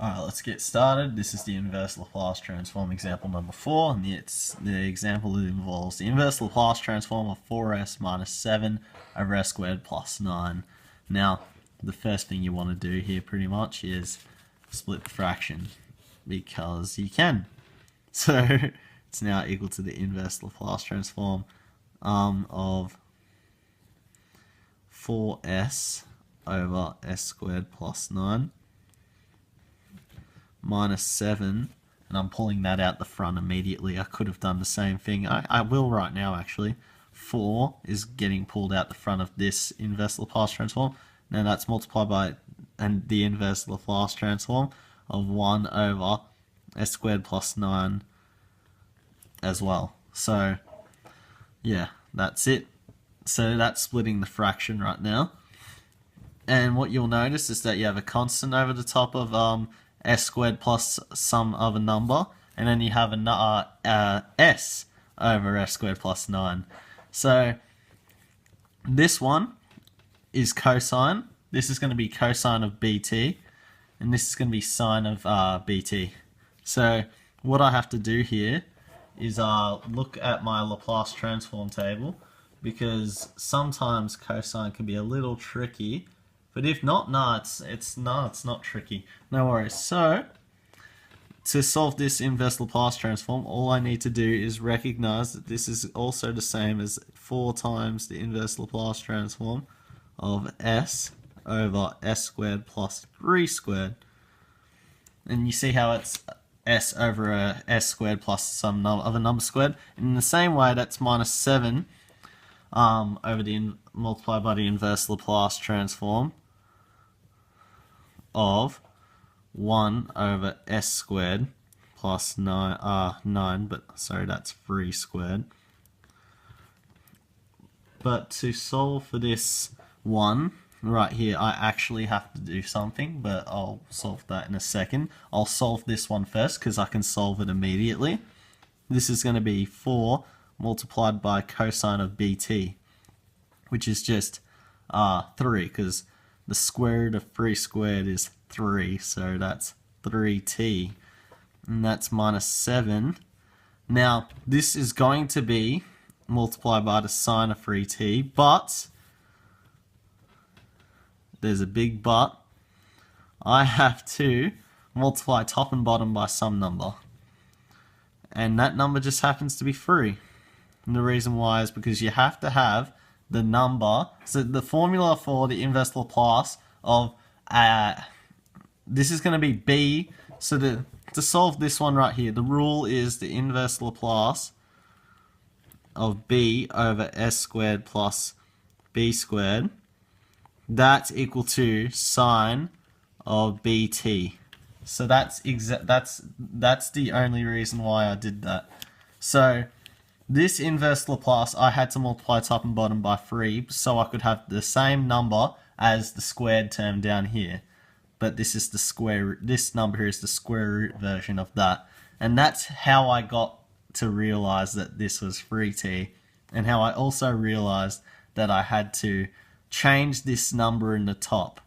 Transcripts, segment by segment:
Alright, let's get started. This is the inverse Laplace transform example number 4, and the example involves the inverse Laplace transform of 4s minus 7 over s squared plus 9. Now, the first thing you want to do here pretty much is split the fraction, because you can. So, it's now equal to the inverse Laplace transform of 4s over s squared plus 9. Minus 7, and I'm pulling that out the front immediately. I could have done the same thing. I will right now, actually. 4 is getting pulled out the front of this inverse Laplace transform. Now that's multiplied by the inverse Laplace transform of 1 over s squared plus 9 as well. So, yeah, that's it. So that's splitting the fraction right now. And what you'll notice is that you have a constant over the top of s squared plus some other number, and then you have another s over s squared plus 9. So this one is cosine. This is going to be cosine of bt, and this is going to be sine of bt. So what I have to do here is look at my Laplace transform table, because sometimes cosine can be a little tricky. But if not, it's not tricky. No worries. So, to solve this inverse Laplace transform, all I need to do is recognize that this is also the same as 4 times the inverse Laplace transform of s over s squared plus 3 squared. And you see how it's s over s squared plus some other number squared. And in the same way, that's minus 7 over the multiplied by the inverse Laplace transform of 1 over s squared plus 9, but sorry, that's 3 squared. But to solve for this one right here, I actually have to do something, but I'll solve that in a second. I'll solve this one first because I can solve it immediately. This is going to be 4 multiplied by cosine of bt, which is just 3, because the square root of 3 squared is 3, so that's 3t, and that's minus 7. Now, this is going to be multiplied by the sine of 3t, but there's a big but. I have to multiply top and bottom by some number, and that number just happens to be 3. And the reason why is because you have to have the number, so the formula for the inverse Laplace of this is going to be b. So to solve this one right here, the rule is the inverse Laplace of b over s squared plus b squared. That's equal to sine of bt. So that's the only reason why I did that. So this inverse Laplace, I had to multiply top and bottom by 3 so I could have the same number as the squared term down here. But this is the square root, this number here is the square root version of that. And that's how I got to realize that this was 3t, and how I also realized that I had to change this number in the top.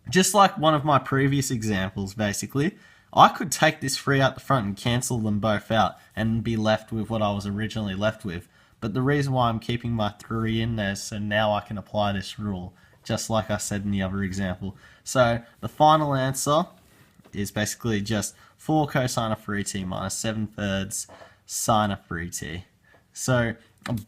Just like one of my previous examples, basically, I could take this 3 out the front and cancel them both out and be left with what I was originally left with. But the reason why I'm keeping my 3 in there is so now I can apply this rule, just like I said in the other example. So the final answer is basically just 4 cosine of 3t minus 7/3 sine of 3t. So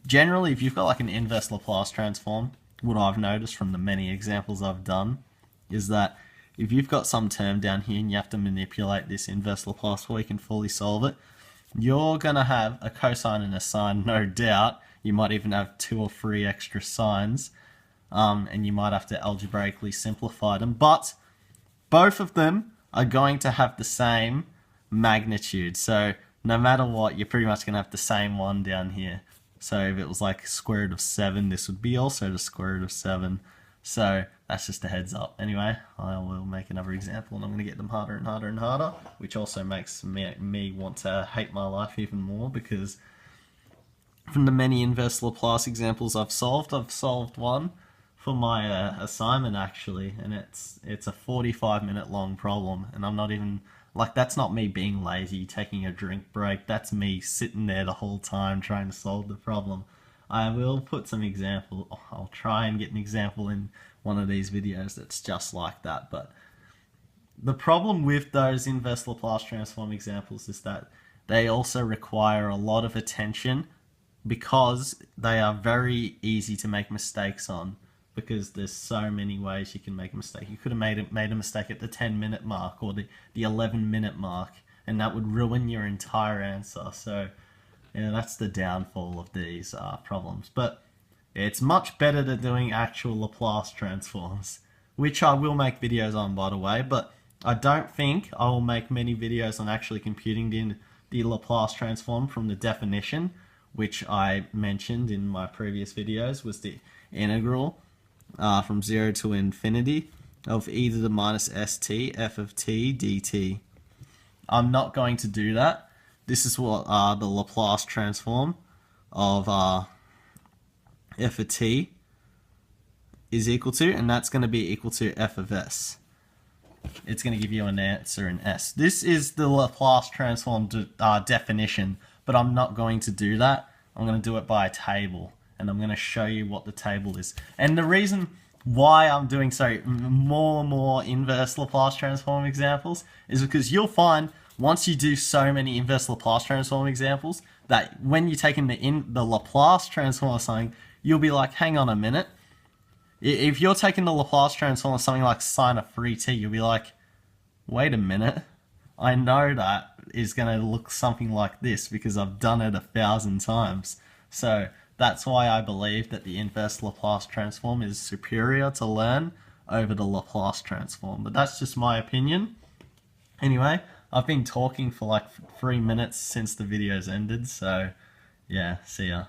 generally, if you've got like an inverse Laplace transform, what I've noticed from the many examples I've done is that if you've got some term down here and you have to manipulate this inverse Laplace before you can fully solve it, you're going to have a cosine and a sine, no doubt. You might even have 2 or 3 extra sines, and you might have to algebraically simplify them, but both of them are going to have the same magnitude. So no matter what, you're pretty much going to have the same one down here. So if it was like square root of 7, this would be also the square root of 7. So that's just a heads up. Anyway, I will make another example, and I'm going to get them harder and harder and harder, which also makes me want to hate my life even more, because from the many inverse Laplace examples I've solved one for my assignment actually, and it's a 45-minute long problem, and I'm not even like, that's not me being lazy taking a drink break. That's me sitting there the whole time trying to solve the problem. I will put some example. I'll try and get an example in one of these videos that's just like that. But the problem with those inverse Laplace transform examples is that they also require a lot of attention because they are very easy to make mistakes on, because there's so many ways you can make a mistake. You could have made a mistake at the 10-minute mark or the 11-minute mark, and that would ruin your entire answer. So yeah, that's the downfall of these problems. But it's much better than doing actual Laplace transforms, which I will make videos on, by the way, but I don't think I will make many videos on actually computing the Laplace transform from the definition, which I mentioned in my previous videos was the integral from 0 to infinity of e to the minus st f of t dt. I'm not going to do that. This is what the Laplace transform of f of t is equal to, and that's going to be equal to f of s. It's going to give you an answer in s. This is the Laplace transform definition, but I'm not going to do that. I'm going to do it by a table, and I'm going to show you what the table is. And the reason why I'm doing more and more inverse Laplace transform examples is because you'll find once you do so many inverse Laplace transform examples that when you're taking the Laplace transform or something, you'll be like, hang on a minute. If you're taking the Laplace transform of something like sine of 3t, you'll be like, wait a minute, I know that is going to look something like this because I've done it 1,000 times. So that's why I believe that the inverse Laplace transform is superior to learn over the Laplace transform. But that's just my opinion. Anyway, I've been talking for like 3 minutes since the video's ended, so yeah, see ya.